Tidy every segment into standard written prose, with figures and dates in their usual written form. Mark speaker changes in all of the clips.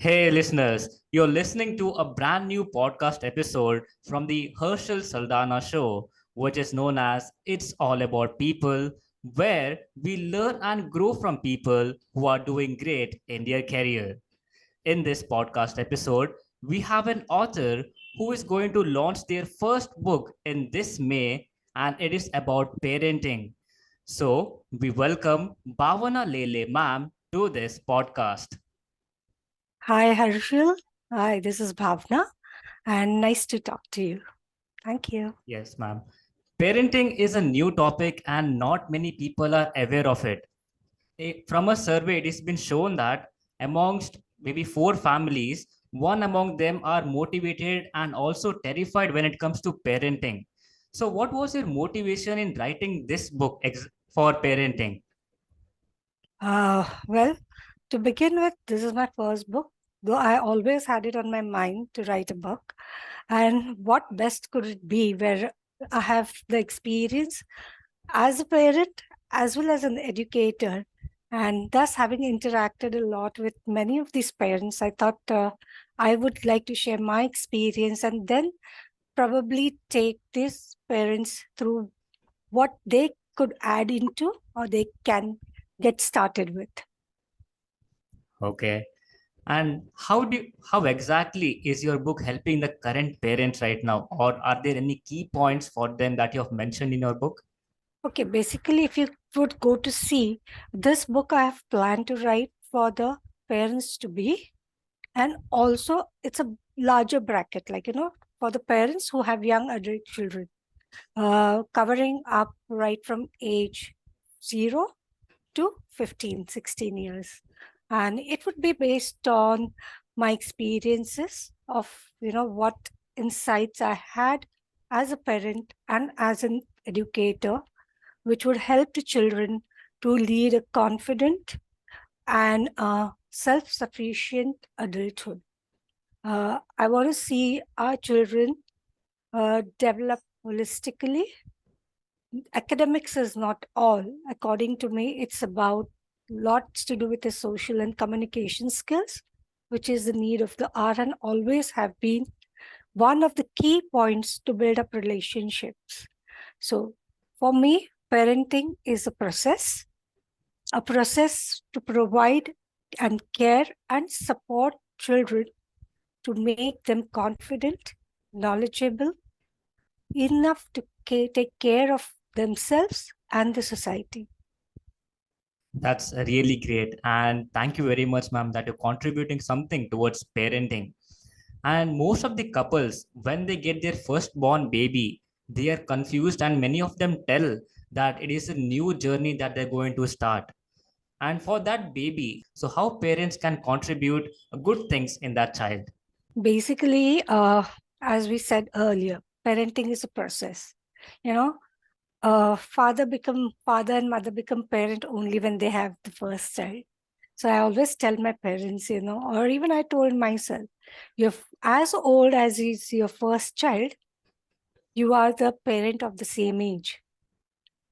Speaker 1: Hey, listeners, you're listening to a brand new podcast episode from the Herschelle Saldanha show, which is known as It's All About People, where we learn and grow from people who are doing great in their career. In this podcast episode, we have an author who is going to launch their first book in this May, and it is about parenting. So, we welcome Bhawana Lele, ma'am, to this podcast.
Speaker 2: Hi, Herschelle. Hi, this is Bhavna, and nice to talk to you. Thank you.
Speaker 1: Yes, ma'am. Parenting is a new topic and not many people are aware of it. From a survey, it has been shown that amongst maybe four families, one among them are motivated and also terrified when it comes to parenting. So, what was your motivation in writing this book for parenting?
Speaker 2: Well, to begin with, this is my first book, though I always had it on my mind to write a book. And what best could it be where I have the experience as a parent as well as an educator, and thus having interacted a lot with many of these parents, I thought I would like to share my experience and then probably take these parents through what they could add into or they can get started with.
Speaker 1: Okay. And how exactly is your book helping the current parents right now? Or are there any key points for them that you have mentioned in your book?
Speaker 2: Okay, basically, if you would go to see this book, I have planned to write for the parents to be, and also it's a larger bracket, like, for the parents who have young adult children, covering up right from age 0 to 15, 16 years. And it would be based on my experiences of, what insights I had as a parent and as an educator, which would help the children to lead a confident and self-sufficient adulthood. I want to see our children develop holistically. Academics is not all. According to me, it's about lots to do with the social and communication skills, which is the need of the hour and always have been one of the key points to build up relationships. So for me, parenting is a process to provide and care and support children to make them confident, knowledgeable, enough to take care of themselves and the society.
Speaker 1: That's really great. And thank you very much, ma'am, that you're contributing something towards parenting. And most of the couples, when they get their firstborn baby, they are confused, and many of them tell that it is a new journey that they're going to start. And for that baby, so how parents can contribute good things in that child?
Speaker 2: Basically, as we said earlier, parenting is a process. You know, father and mother become parent only when they have the first child. So I always tell my parents, or even I told myself, you're as old as is your first child, you are the parent of the same age.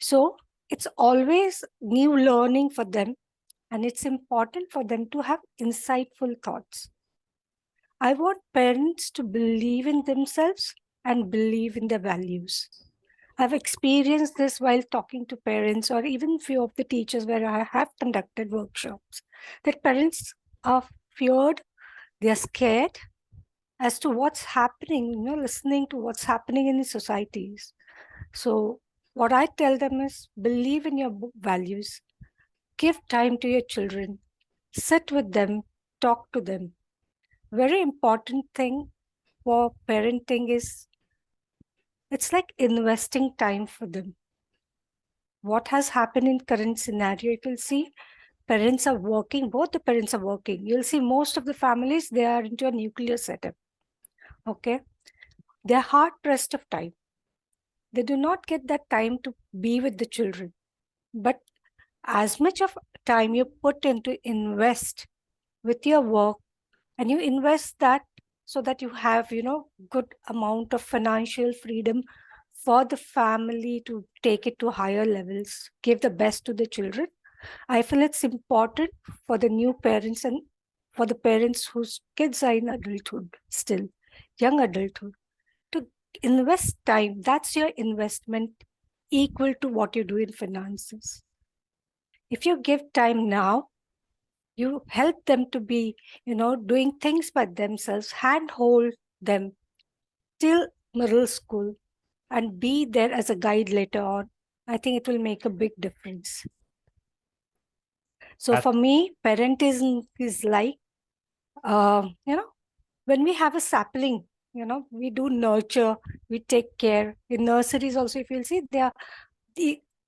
Speaker 2: So it's always new learning for them, and it's important for them to have insightful thoughts. I want parents to believe in themselves and believe in their values. I've experienced this while talking to parents or even few of the teachers where I have conducted workshops, that parents are feared, they're scared as to what's happening, listening to what's happening in the societies. So what I tell them is believe in your values, give time to your children, sit with them, talk to them. Very important thing for parenting is it's like investing time for them. What has happened in current scenario, if you'll see, parents are working, both the parents are working. You'll see most of the families, they are into a nuclear setup. Okay. They're hard pressed of time. They do not get that time to be with the children. But as much of time you put into invest with your work, and you invest that so that you have, good amount of financial freedom for the family to take it to higher levels, give the best to the children. I feel it's important for the new parents and for the parents whose kids are in adulthood still, young adulthood, to invest time. That's your investment equal to what you do in finances. If you give time now, you help them to be, doing things by themselves, handhold them till middle school, and be there as a guide later on. I think it will make a big difference. So
Speaker 1: That
Speaker 2: for me, parentism is like, when we have a sapling, we do nurture, we take care. In nurseries also, if you'll see, the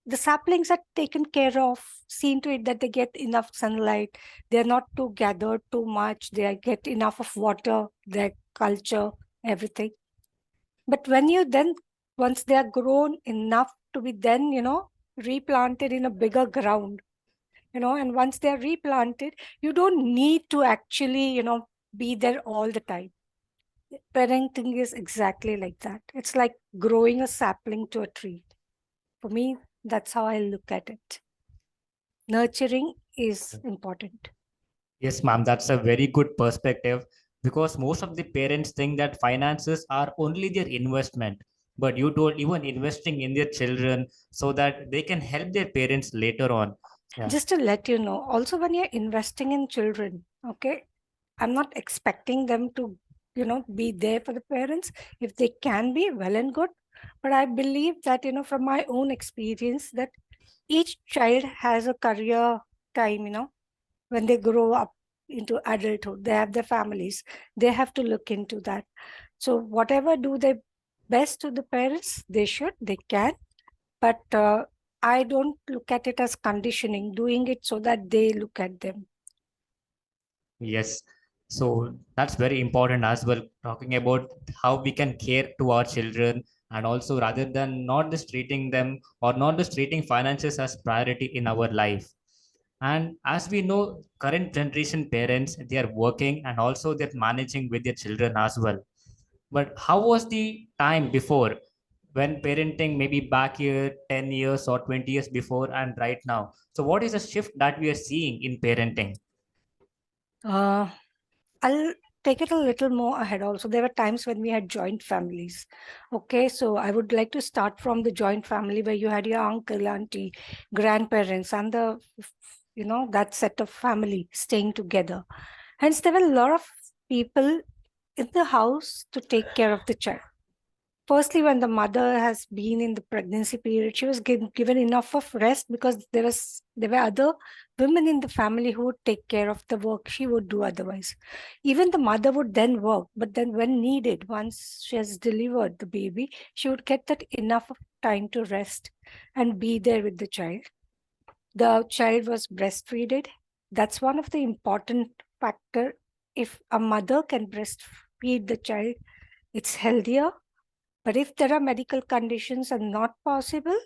Speaker 2: the saplings are taken care of, seen to it that they get enough sunlight. They're not too gathered too much. They get enough of water, their culture, everything. But when you then, once they are grown enough to be then, replanted in a bigger ground, and once they are replanted, you don't need to actually, be there all the time. Parenting is exactly like that. It's like growing a sapling to a tree. For me, that's how I look at it. Nurturing is important.
Speaker 1: Yes, ma'am, that's a very good perspective because most of the parents think that finances are only their investment. But you told even investing in their children so that they can help their parents later on. Yeah.
Speaker 2: Just to let you know, also when you're investing in children, okay, I'm not expecting them to, be there for the parents. If they can be, well and good. But I believe that, from my own experience, that each child has a career time, when they grow up into adulthood, they have their families, they have to look into that. So whatever do they best to the parents, they should, they can. But I don't look at it as conditioning, doing it so that they look at them.
Speaker 1: Yes. So that's very important as well, talking about how we can care to our children and also rather than not just treating them or not just treating finances as priority in our life. And as we know, current generation parents, they are working and also they're managing with their children as well. But how was the time before when parenting maybe back here 10 years or 20 years before and right now? So what is the shift that we are seeing in parenting?
Speaker 2: uh, I'll take it a little more ahead also. There were times when we had joint families. Okay, so I would like to start from the joint family where you had your uncle, auntie, grandparents, and that set of family staying together. Hence, there were a lot of people in the house to take care of the child. Firstly, when the mother has been in the pregnancy period, she was given enough of rest because there were other women in the family who would take care of the work she would do otherwise. Even the mother would then work, but then when needed, once she has delivered the baby, she would get that enough of time to rest and be there with the child. The child was breastfeeded. That's one of the important factor. If a mother can breastfeed the child, it's healthier. But if there are medical conditions and not possible,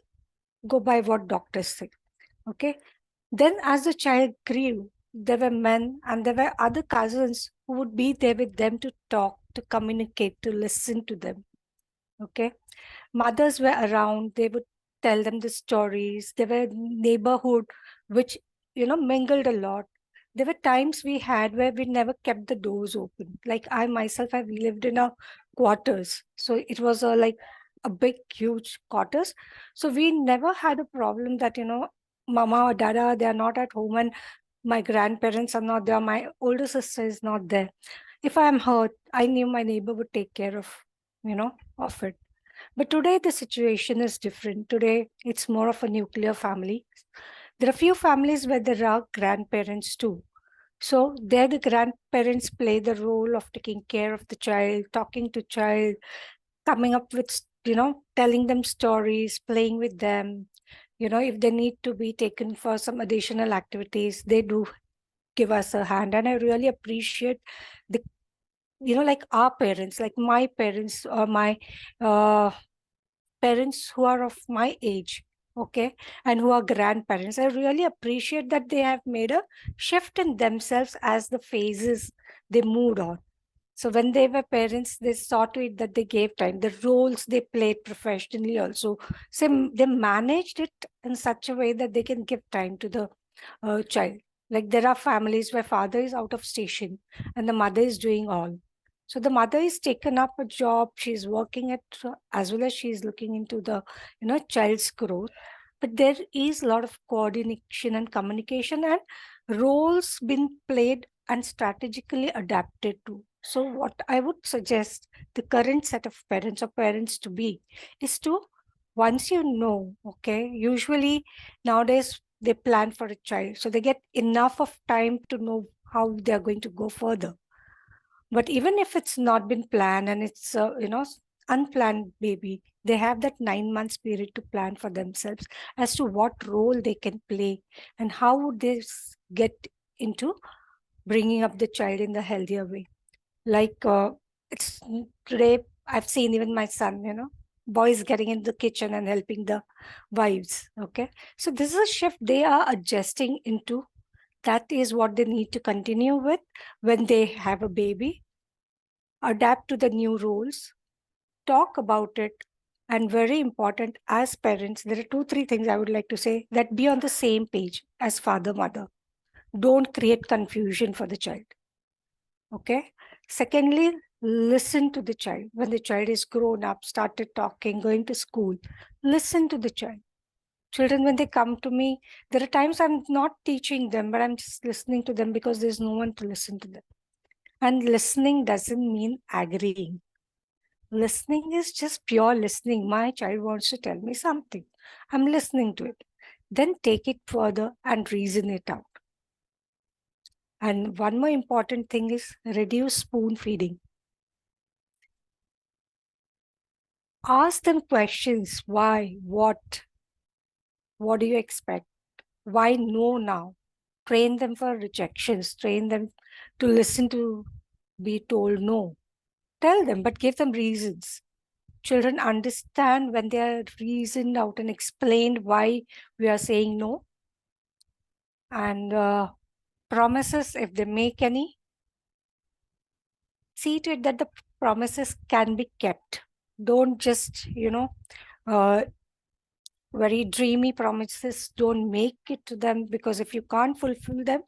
Speaker 2: go by what doctors say. Okay. Then as the child grew, there were men and there were other cousins who would be there with them to talk, to communicate, to listen to them. Okay. Mothers were around, they would tell them the stories. There were neighborhood which, mingled a lot. There were times we had where we never kept the doors open. Like I myself have lived in a quarters. So it was like a big, huge quarters. So we never had a problem that, mama or dada, they are not at home and my grandparents are not there. My older sister is not there. If I am hurt, I knew my neighbor would take care of it. But today the situation is different. Today it's more of a nuclear family. There are few families where there are grandparents too. So there the grandparents play the role of taking care of the child, talking to child, coming up with, telling them stories, playing with them. If they need to be taken for some additional activities, they do give us a hand. And I really appreciate the, like our parents, like my parents or my uh, parents who are of my age, okay, and who are grandparents. I really appreciate that they have made a shift in themselves as the phases they moved on. So when they were parents, they saw to it that they gave time. The roles they played professionally also. So they managed it in such a way that they can give time to the child. Like there are families where father is out of station and the mother is doing all. So the mother is taken up a job, she's working at as well as she's looking into the child's growth. But there is a lot of coordination and communication and roles been played and strategically adapted to. So what I would suggest the current set of parents or parents to be is to, once okay, usually nowadays they plan for a child, so they get enough of time to know how they're going to go further. But even if it's not been planned and it's unplanned baby, they have that 9 months period to plan for themselves as to what role they can play and how would they get into bringing up the child in the healthier way. Like it's today I've seen even my son, boys getting in the kitchen and helping the wives. Okay, so this is a shift they are adjusting into. That is what they need to continue with when they have a baby. Adapt to the new rules, talk about it, and very important as parents, there are two, three things I would like to say: that be on the same page as father, mother. Don't create confusion for the child. Okay. Secondly, listen to the child. When the child is grown up, started talking, going to school, listen to the child. Children, when they come to me, there are times I'm not teaching them, but I'm just listening to them because there's no one to listen to them. And listening doesn't mean agreeing. Listening is just pure listening. My child wants to tell me something. I'm listening to it. Then take it further and reason it out. And one more important thing is reduce spoon feeding. Ask them questions. Why? What do you expect? Why no now? Train them for rejections. Train them to listen to be told no. Tell them, but give them reasons. Children understand when they are reasoned out and explained why we are saying no. And promises, if they make any, see to it that the promises can be kept. Don't just, uh, very dreamy promises, don't make it to them, because if you can't fulfill them,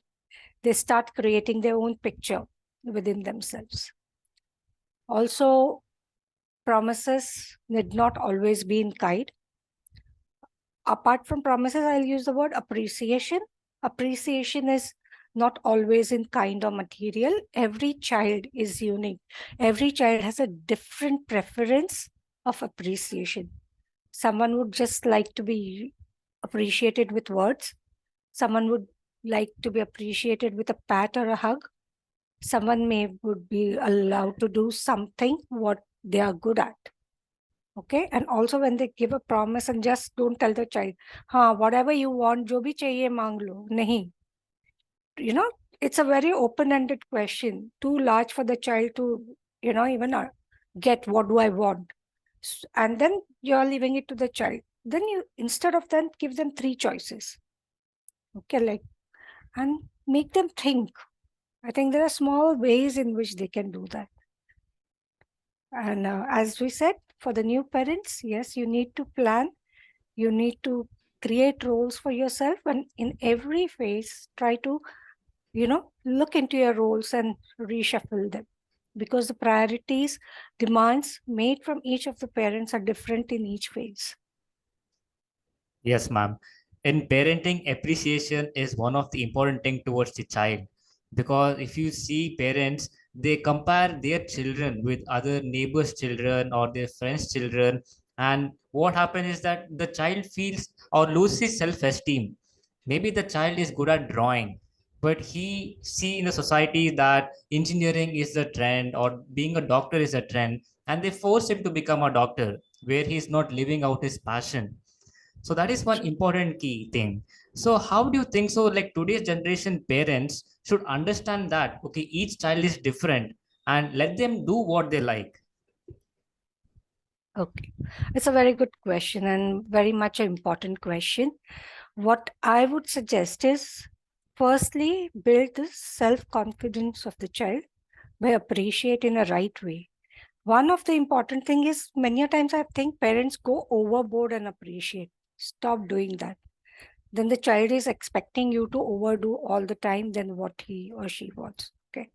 Speaker 2: they start creating their own picture within themselves. Also, promises need not always be in kind. Apart from promises, I'll use the word appreciation. Appreciation is not always in kind or material. Every child is unique. Every child has a different preference of appreciation. Someone would just like to be appreciated with words. Someone would like to be appreciated with a pat or a hug. Someone would be allowed to do something what they are good at. Okay, and also when they give a promise, and just don't tell the child, whatever you want, jo bhi chahiye mang lo. Nahi. It's a very open-ended question, too large for the child to even get what do I want. And then you're leaving it to the child. Then you, instead of that, give them three choices. Okay, like, and make them think. I think there are small ways in which they can do that. And as we said, for the new parents, yes, you need to plan. You need to create roles for yourself, and in every phase, try to, look into your roles and reshuffle them, because the priorities, demands made from each of the parents are different in each phase.
Speaker 1: Yes, ma'am. In parenting, appreciation is one of the important thing towards the child, because if you see parents, they compare their children with other neighbors' children or their friends' children, and what happens is that the child feels or loses self-esteem. Maybe the child is good at drawing, but he see in the society that engineering is the trend or being a doctor is a trend, and they force him to become a doctor where he's not living out his passion. So that is one
Speaker 2: Sure.
Speaker 1: important key thing. So how do you think so? Like today's generation parents should understand that okay, each child is different and let them do what they like.
Speaker 2: Okay. It's a very good question and very much an important question. What I would suggest is, firstly, build the self-confidence of the child by appreciating in a right way. One of the important thing is, many a times I think parents go overboard and appreciate. Stop doing that. then the child is expecting you to overdo all the time than what he or she wants. Okay.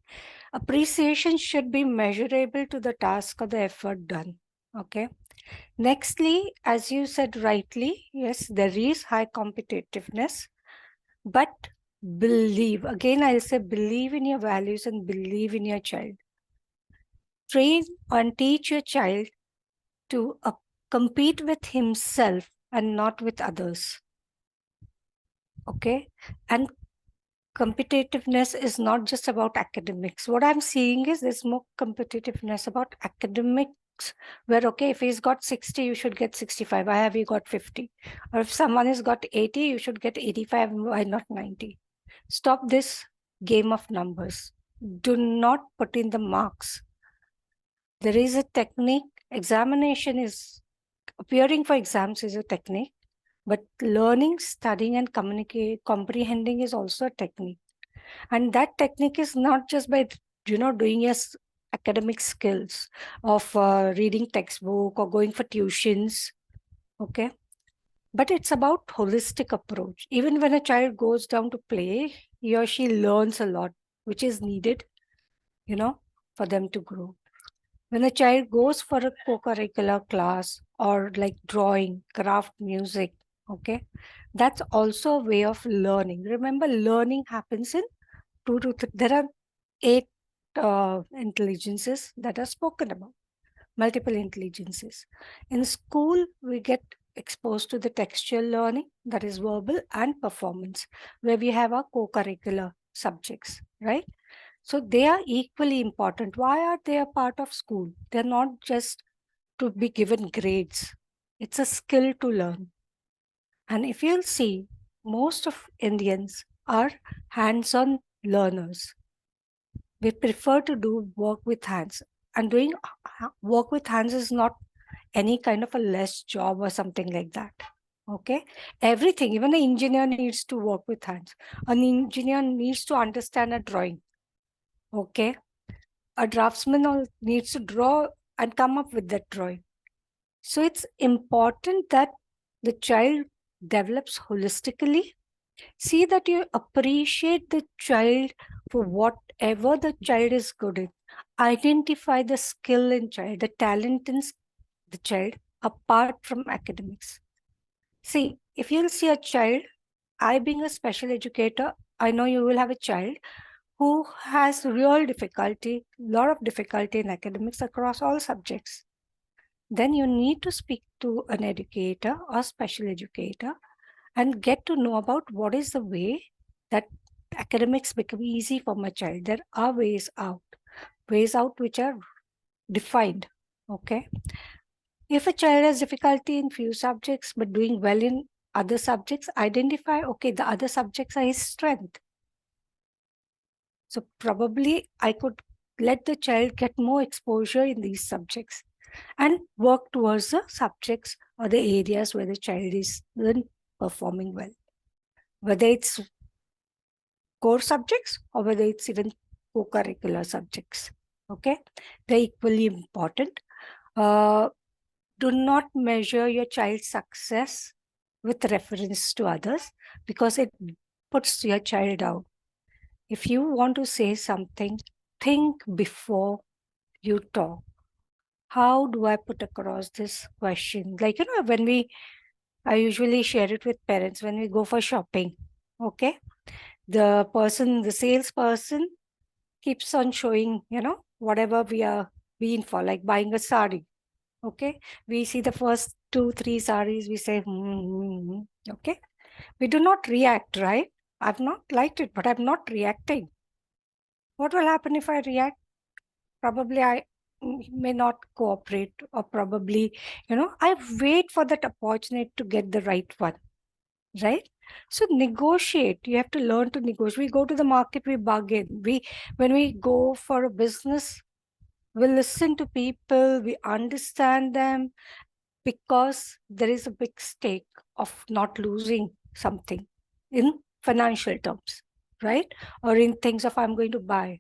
Speaker 2: Appreciation should be measurable to the task or the effort done. Okay. Nextly, as you said rightly, yes, there is high competitiveness, but believe, again, I'll say believe in your values and believe in your child. Train and teach your child to compete with himself and not with others. Okay. And competitiveness is not just about academics. What I'm seeing is there's more competitiveness about academics, where, okay, if he's got 60, you should get 65. Why have you got 50? Or if someone has got 80, you should get 85. Why not 90? Stop this game of numbers. Do not put in the marks. There is a technique. Examination is appearing for exams is a technique, but learning, studying, and comprehending is also a technique. And that technique is not just by doing your academic skills of reading textbook or going for tuitions. Okay. But it's about holistic approach. Even when a child goes down to play, he or she learns a lot, which is needed, for them to grow. When a child goes for a co-curricular class or like drawing, craft, music, okay, that's also a way of learning. Remember, learning happens in two to three. There are 8 intelligences that are spoken about, multiple intelligences. In school, we get exposed to the textual learning, that is verbal, and performance, where we have our co-curricular subjects, right? So they are equally important. Why are they a part of school? They're not just to be given grades. It's a skill to learn. And if you'll see, most of Indians are hands-on learners. We prefer to do work with hands. And doing work with hands is not any kind of a less job or something like that. Okay. Everything, even an engineer needs to work with hands. An engineer needs to understand a drawing. Okay. A draftsman needs to draw and come up with that drawing. So it's important that the child develops holistically. See that you appreciate the child for whatever the child is good at. Identify the skill in child, the talent in the child apart from academics. See, if you'll see a child, I being a special educator, I know you will have a child who has real difficulty, lot of difficulty in academics across all subjects. Then you need to speak to an educator or special educator and get to know about what is the way that academics become easy for my child. There are ways out which are defined. Okay. If a child has difficulty in few subjects but doing well in other subjects, identify, okay, the other subjects are his strength. So probably I could let the child get more exposure in these subjects and work towards the subjects or the areas where the child is performing well, whether it's core subjects or whether it's even co-curricular subjects. Okay, they're equally important. Do not measure your child's success with reference to others because it puts your child down. If you want to say something, think before you talk. How do I put across this question? Like, I usually share it with parents when we go for shopping. Okay. The salesperson keeps on showing, whatever we are being for, like buying a sari. Okay. We see the first 2, 3 saris, we say, okay. We do not react, right? I've not liked it, but I'm not reacting. What will happen if I react? Probably I may not cooperate, or probably, I wait for that opportunity to get the right one, right? So negotiate. You have to learn to negotiate. We go to the market, we bargain. When we go for a business, we listen to people, we understand them, because there is a big stake of not losing something in financial terms, right? Or in things of I'm going to buy.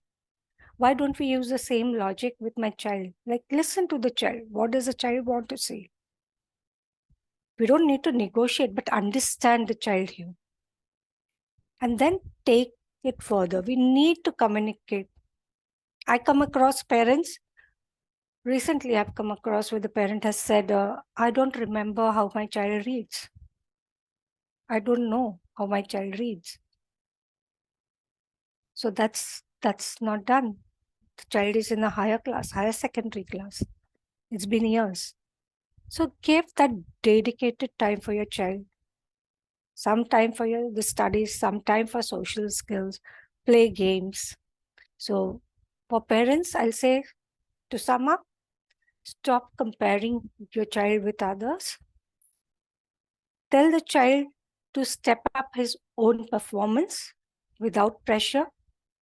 Speaker 2: Why don't we use the same logic with my child? Like, listen to the child. What does the child want to say? We don't need to negotiate, but understand the child here. and then take it further. We need to communicate. I come across parents. Recently, I've come across where the parent has said, I don't remember how my child reads. I don't know how my child reads. So that's not done. The child is in a higher class, higher secondary class. It's been years. So give that dedicated time for your child. Some time for your the studies, some time for social skills, play games. So for parents, I'll say, to sum up, stop comparing your child with others. Tell the child to step up his own performance without pressure.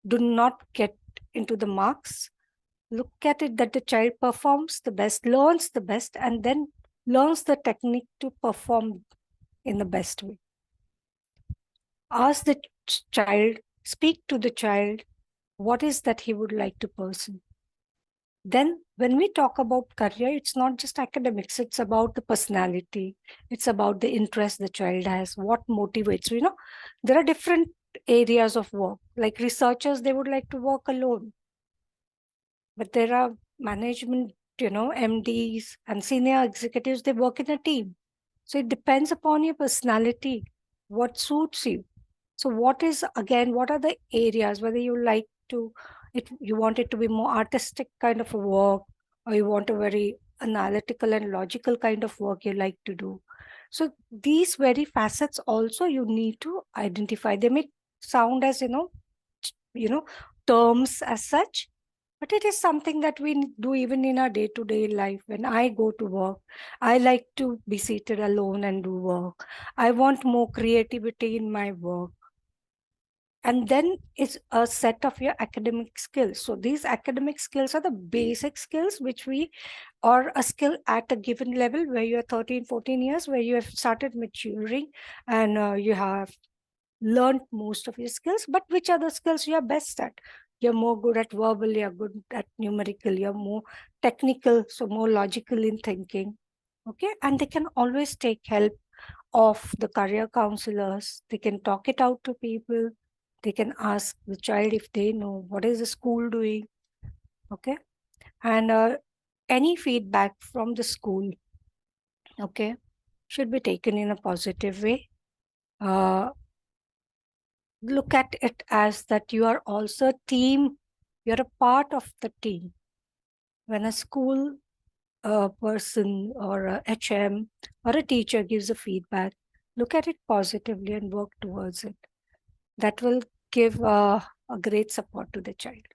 Speaker 2: Do not get into the marks. Look at it that the child performs the best, learns the best, and then learns the technique to perform in the best way. Ask the child, speak to the child, what is that he would like to pursue. Then when we talk about career, it's not just academics, it's about the personality, it's about the interest the child has, what motivates. There are different areas of work. Like researchers, they would like to work alone, but there are management, MDs and senior executives, they work in a team. So it depends upon your personality, what suits you. So what are the areas, whether you like to, you want it to be more artistic kind of a work, or you want a very analytical and logical kind of work you like to do. So these very facets also you need to identify. They may sound as, you know, terms as such, but it is something that we do even in our day-to-day life. When I go to work, I like to be seated alone and do work. I want more creativity in my work. And then it's a set of your academic skills. So these academic skills are the basic skills or a skill at a given level where you're 13, 14 years, where you have started maturing and you have learned most of your skills. But which are the skills you're best at? You're more good at verbal, you're good at numerical, you're more technical, so more logical in thinking. Okay. And they can always take help of the career counselors. They can talk it out to people. They can ask the child if they know what is the school doing. Okay. And any feedback from the school, okay, should be taken in a positive way. Uh, Look at it as that you are also a team, you're a part of the team. When a school person or a HM or a teacher gives a feedback, look at it positively and work towards it. That will give a great support to the child.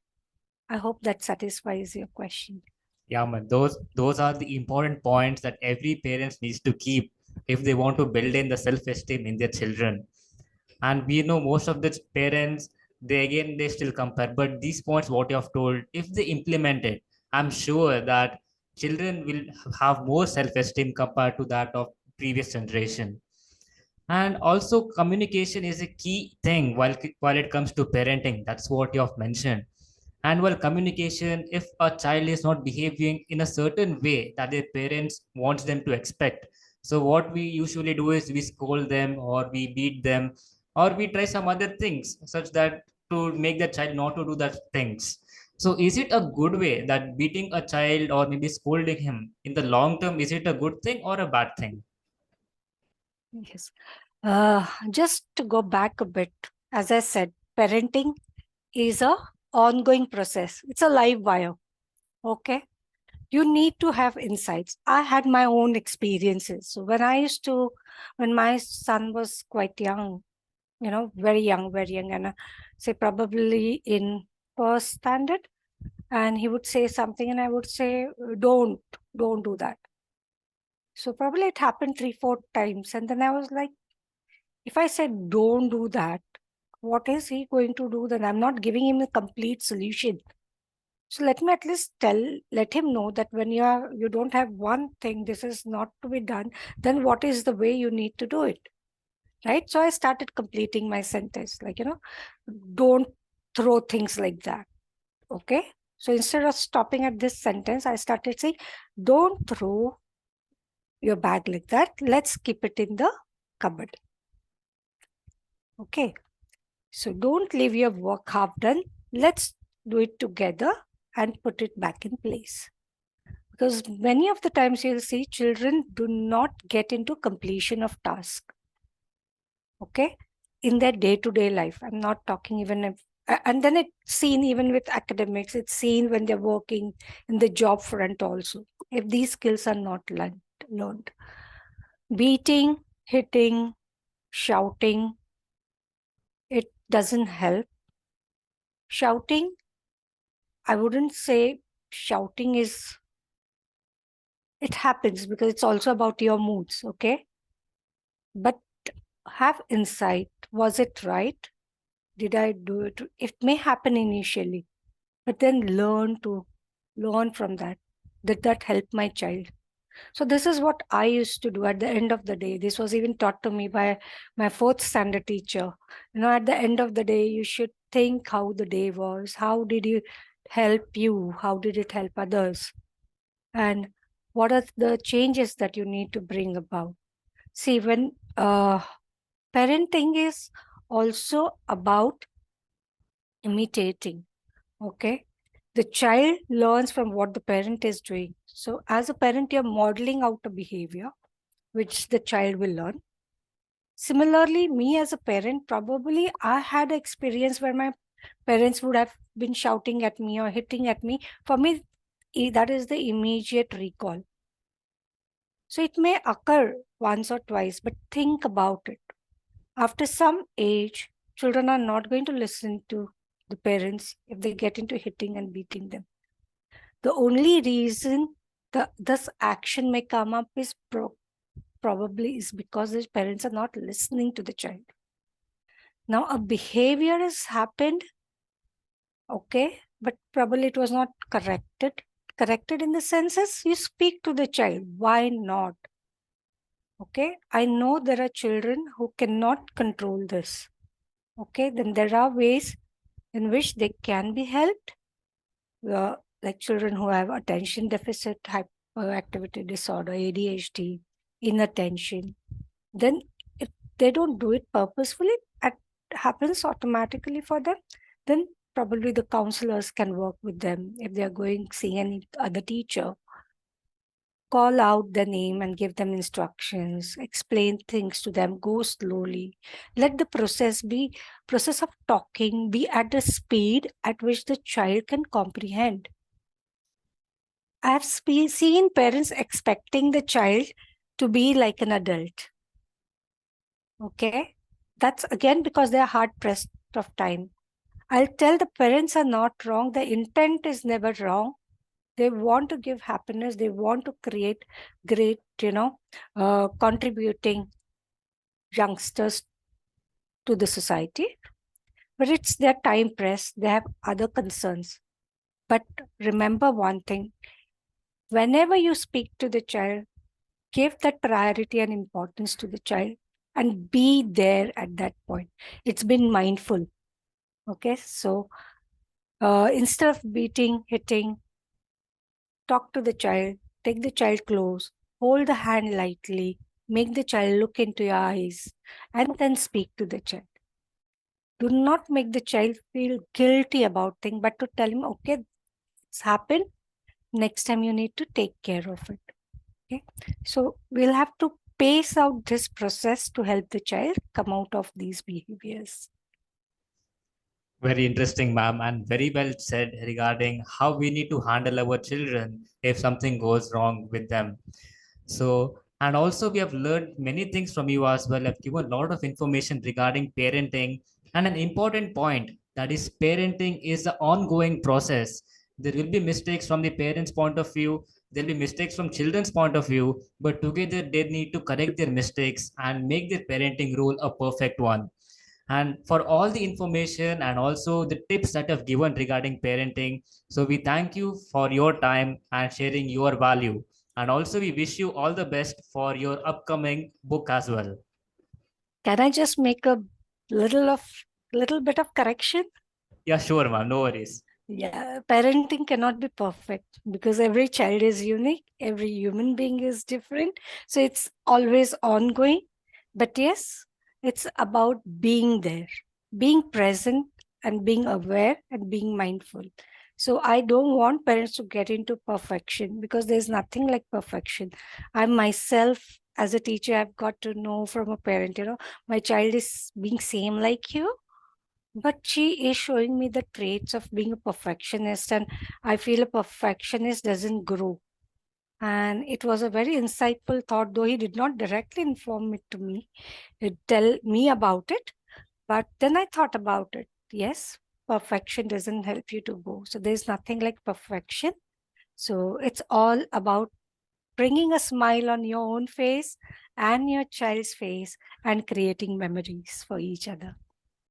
Speaker 2: I hope that satisfies your question.
Speaker 1: Yeah, man, those are the important points that every parent needs to keep if they want to build in the self-esteem in their children. And we know most of the parents, they still compare. But these points, what you have told, if they implement it, I'm sure that children will have more self-esteem compared to that of previous generation. And also communication is a key thing while it comes to parenting. That's what you have mentioned. And while communication, if a child is not behaving in a certain way that their parents wants them to expect, so what we usually do is we scold them or we beat them or we try some other things such that to make the child not to do that things. So is it a good way that beating a child or maybe scolding him in the long term, is it a good thing or a bad thing?
Speaker 2: Yes. Just to go back a bit, as I said, parenting is a ongoing process. It's a live wire. Okay. You need to have insights. I had my own experiences. So when my son was quite young, very young, and say probably in first standard, and he would say something, and I would say, don't do that. So probably it happened 3, 4 times. And then I was like, if I said, don't do that, what is he going to do? Then I'm not giving him a complete solution. So let me at least let him know that when you don't have one thing, this is not to be done, then what is the way you need to do it? Right. So I started completing my sentence, like, don't throw things like that. Okay. So instead of stopping at this sentence, I started saying, don't throw your bag like that. Let's keep it in the cupboard. Okay. So don't leave your work half done. Let's do it together and put it back in place. Because many of the times you'll see children do not get into completion of task, okay, in their day-to-day life. I'm not talking even if, and then it's seen even with academics, it's seen when they're working in the job front also. If these skills are not learned. Beating, hitting, shouting, it doesn't help. Shouting, I wouldn't say shouting is, it happens because it's also about your moods, okay? But have insight. Was it right? Did I do it? It may happen initially, but then learn from that. Did that help my child? So this is what I used to do at the end of the day. This was even taught to me by my fourth standard teacher. At the end of the day, you should think how the day was. How did you help you? How did it help others? And what are the changes that you need to bring about? See, when parenting is also about imitating, okay? The child learns from what the parent is doing. So, as a parent, you're modeling out a behavior which the child will learn. Similarly, me as a parent, probably I had experience where my parents would have been shouting at me or hitting at me. For me, that is the immediate recall. So it may occur once or twice, but think about it. After some age, children are not going to listen to the parents if they get into hitting and beating them. The only reason this action may come up is probably is because the parents are not listening to the child. Now, a behavior has happened, okay, but probably it was not corrected. Corrected in the senses, you speak to the child. Why not? Okay, I know there are children who cannot control this. Okay, then there are ways in which they can be helped. Like children who have attention deficit hyperactivity disorder, ADHD, inattention. Then if they don't do it purposefully, it happens automatically for them. Then probably the counselors can work with them if they are going seeing any other teacher. Call out the name and give them instructions, explain things to them, go slowly. Let the process of talking be at the speed at which the child can comprehend. I have seen parents expecting the child to be like an adult. Okay. That's again because they are hard pressed of time. I'll tell the parents are not wrong. The intent is never wrong. They want to give happiness. They want to create great, contributing youngsters to the society. But it's their time press. They have other concerns. But remember one thing, whenever you speak to the child, give that priority and importance to the child and be there at that point. It's been mindful. Okay. So instead of beating, hitting, talk to the child, take the child close, hold the hand lightly, make the child look into your eyes, and then speak to the child. Do not make the child feel guilty about things, but to tell him, okay, it's happened. Next time you need to take care of it. Okay. So we'll have to pace out this process to help the child come out of these behaviors.
Speaker 1: Very interesting, ma'am, and very well said regarding how we need to handle our children if something goes wrong with them. So, and also we have learned many things from you as well. I've given a lot of information regarding parenting, and an important point that is parenting is the ongoing process. There will be mistakes from the parents' point of view. There'll be mistakes from children's point of view, but together they need to correct their mistakes and make their parenting role a perfect one. And for all the information and also the tips that I've given regarding parenting, so we thank you for your time and sharing your value. And also, we wish you all the best for your upcoming book as well.
Speaker 2: Can I just make a little bit of correction?
Speaker 1: Yeah, sure, ma'am. No worries.
Speaker 2: Yeah, parenting cannot be perfect because every child is unique, every human being is different. So it's always ongoing. But yes, it's about being there. being present and being aware and being mindful. So I don't want parents to get into perfection because there's nothing like perfection. I myself, as a teacher, I've got to know from a parent, my child is being same like you, but she is showing me the traits of being a perfectionist, and I feel a perfectionist doesn't grow. And it was a very insightful thought, though he did not directly inform it to me, tell me about it. But then I thought about it. Yes, perfection doesn't help you to go. So there's nothing like perfection. So it's all about bringing a smile on your own face and your child's face and creating memories for each other.